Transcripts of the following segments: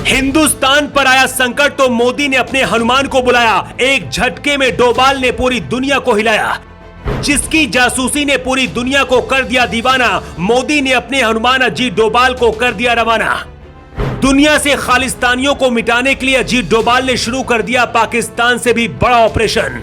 हिंदुस्तान पर आया संकट तो मोदी ने अपने हनुमान को बुलाया। एक झटके में डोभाल ने पूरी दुनिया को हिलाया। जिसकी जासूसी ने पूरी दुनिया को कर दिया दीवाना, मोदी ने अपने हनुमान अजीत डोभाल को कर दिया रवाना। दुनिया से खालिस्तानियों को मिटाने के लिए अजीत डोभाल ने शुरू कर दिया पाकिस्तान से भी बड़ा ऑपरेशन।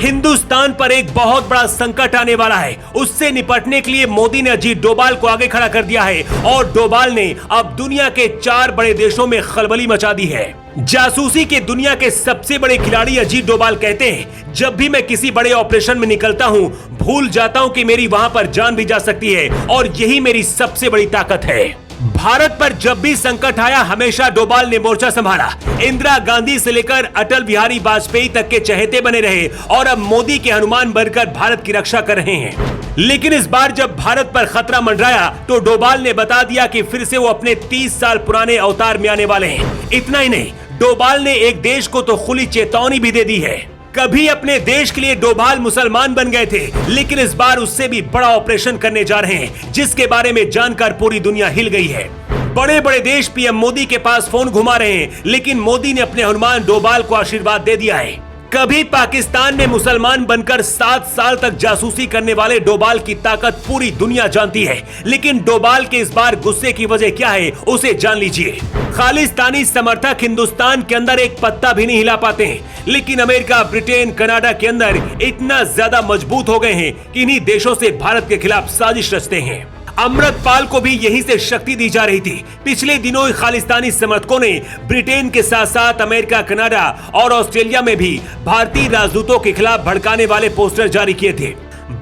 हिंदुस्तान पर एक बहुत बड़ा संकट आने वाला है, उससे निपटने के लिए मोदी ने अजीत डोभाल को आगे खड़ा कर दिया है और डोभाल ने अब दुनिया के 4 बड़े देशों में खलबली मचा दी है। जासूसी के दुनिया के सबसे बड़े खिलाड़ी अजीत डोभाल कहते हैं, जब भी मैं किसी बड़े ऑपरेशन में निकलता हूं, भूल जाता हूं कि मेरी वहां पर जान भी जा सकती है और यही मेरी सबसे बड़ी ताकत है। भारत पर जब भी संकट आया, हमेशा डोभाल ने मोर्चा संभाला। इंदिरा गांधी से लेकर अटल बिहारी वाजपेयी तक के चहेते बने रहे और अब मोदी के हनुमान बनकर भारत की रक्षा कर रहे हैं। लेकिन इस बार जब भारत पर खतरा मंडराया तो डोभाल ने बता दिया कि फिर से वो अपने 30 साल पुराने अवतार में आने वाले हैं। इतना ही नहीं, डोभाल ने एक देश को तो खुली चेतावनी भी दे दी है। कभी अपने देश के लिए डोभाल मुसलमान बन गए थे, लेकिन इस बार उससे भी बड़ा ऑपरेशन करने जा रहे हैं, जिसके बारे में जानकर पूरी दुनिया हिल गई है। बड़े बड़े देश पीएम मोदी के पास फोन घुमा रहे हैं, लेकिन मोदी ने अपने हनुमान डोभाल को आशीर्वाद दे दिया है। कभी पाकिस्तान में मुसलमान बनकर 7 साल तक जासूसी करने वाले डोभाल की ताकत पूरी दुनिया जानती है, लेकिन डोभाल के इस बार गुस्से की वजह क्या है, उसे जान लीजिए। खालिस्तानी समर्थक हिंदुस्तान के अंदर एक पत्ता भी नहीं हिला पाते हैं, लेकिन अमेरिका, ब्रिटेन, कनाडा के अंदर इतना ज्यादा मजबूत हो गए हैं कि इन्हीं देशों से भारत के खिलाफ साजिश रचते हैं। अमृतपाल को भी यहीं से शक्ति दी जा रही थी। पिछले दिनों खालिस्तानी समर्थकों ने ब्रिटेन के साथ साथ अमेरिका, कनाडा और ऑस्ट्रेलिया में भी भारतीय राजदूतों के खिलाफ भड़काने वाले पोस्टर जारी किए थे।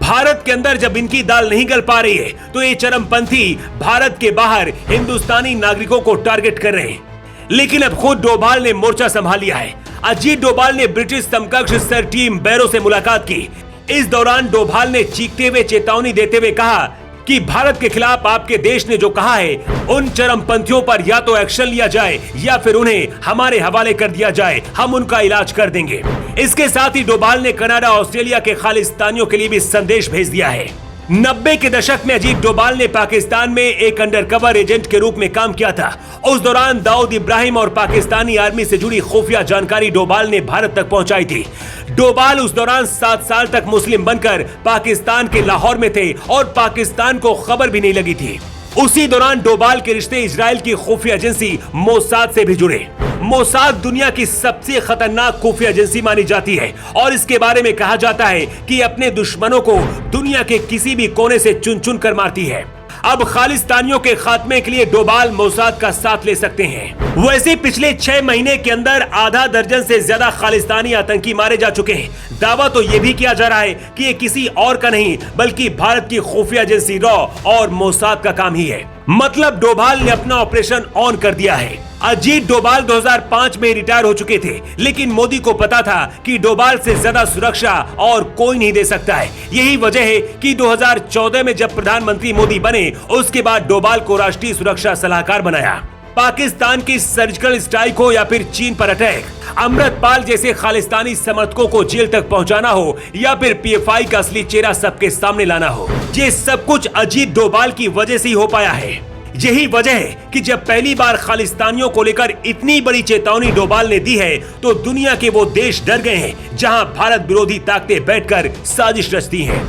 भारत के अंदर जब इनकी दाल नहीं गल पा रही है तो ये चरमपंथी भारत के बाहर हिंदुस्तानी नागरिकों को टारगेट कर रहे हैं। लेकिन अब खुद डोभाल ने मोर्चा संभाल लिया है। अजीत डोभाल ने ब्रिटिश समकक्ष सर टिम बैरो से मुलाकात की। इस दौरान डोभाल ने चीखते हुए चेतावनी देते हुए कहा कि भारत के खिलाफ आपके देश ने जो कहा है, उन चरमपंथियों पर या तो एक्शन लिया जाए या फिर उन्हें हमारे हवाले कर दिया जाए, हम उनका इलाज कर देंगे। इसके साथ ही डोभाल ने कनाडा, ऑस्ट्रेलिया के खालिस्तानियों के लिए भी संदेश भेज दिया है। 90 के दशक में अजीत डोभाल ने पाकिस्तान में एक अंडरकवर एजेंट के रूप में काम किया था। उस दौरान दाऊद इब्राहिम और पाकिस्तानी आर्मी से जुड़ी खुफिया जानकारी डोभाल ने भारत तक पहुंचाई थी। डोभाल उस दौरान 7 साल तक मुस्लिम बनकर पाकिस्तान के लाहौर में थे और पाकिस्तान को खबर भी नहीं लगी थी। उसी दौरान डोभाल के रिश्ते इजराइल की खुफिया एजेंसी मोसाद से भी जुड़े। मोसाद दुनिया की सबसे खतरनाक खुफिया एजेंसी मानी जाती है और इसके बारे में कहा जाता है कि अपने दुश्मनों को दुनिया के किसी भी कोने से चुन चुन कर मारती है। अब खालिस्तानियों के खात्मे के लिए डोभाल मोसाद का साथ ले सकते हैं। वैसे पिछले 6 महीने के अंदर आधा दर्जन से ज्यादा खालिस्तानी आतंकी मारे जा चुके हैं। दावा तो यह भी किया जा रहा है कि ये किसी और का नहीं बल्कि भारत की खुफिया एजेंसी रॉ और मोसाद का काम ही है। मतलब डोभाल ने अपना ऑपरेशन ऑन कर दिया है। अजीत डोभाल 2005 में रिटायर हो चुके थे, लेकिन मोदी को पता था कि डोभाल से ज्यादा सुरक्षा और कोई नहीं दे सकता है। यही वजह है कि 2014 में जब प्रधानमंत्री मोदी बने, उसके बाद डोभाल को राष्ट्रीय सुरक्षा सलाहकार बनाया। पाकिस्तान की सर्जिकल स्ट्राइक हो या फिर चीन पर अटैक, अमृतपाल जैसे खालिस्तानी समर्थकों को जेल तक पहुंचाना हो या फिर पीएफआई का असली चेहरा सबके सामने लाना हो, ये सब कुछ अजीत डोभाल की वजह से ही हो पाया है। यही वजह है कि जब पहली बार खालिस्तानियों को लेकर इतनी बड़ी चेतावनी डोभाल ने दी है तो दुनिया के वो देश डर गए हैं जहां भारत विरोधी ताकतें बैठकर साजिश रचती हैं।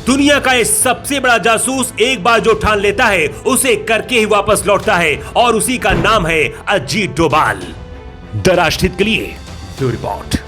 दुनिया का ये सबसे बड़ा जासूस एक बार जो ठान लेता है, उसे करके ही वापस लौटता है और उसी का नाम है अजीत डोभाल। द राष्ट्रहित के लिए ब्यूरो रिपोर्ट।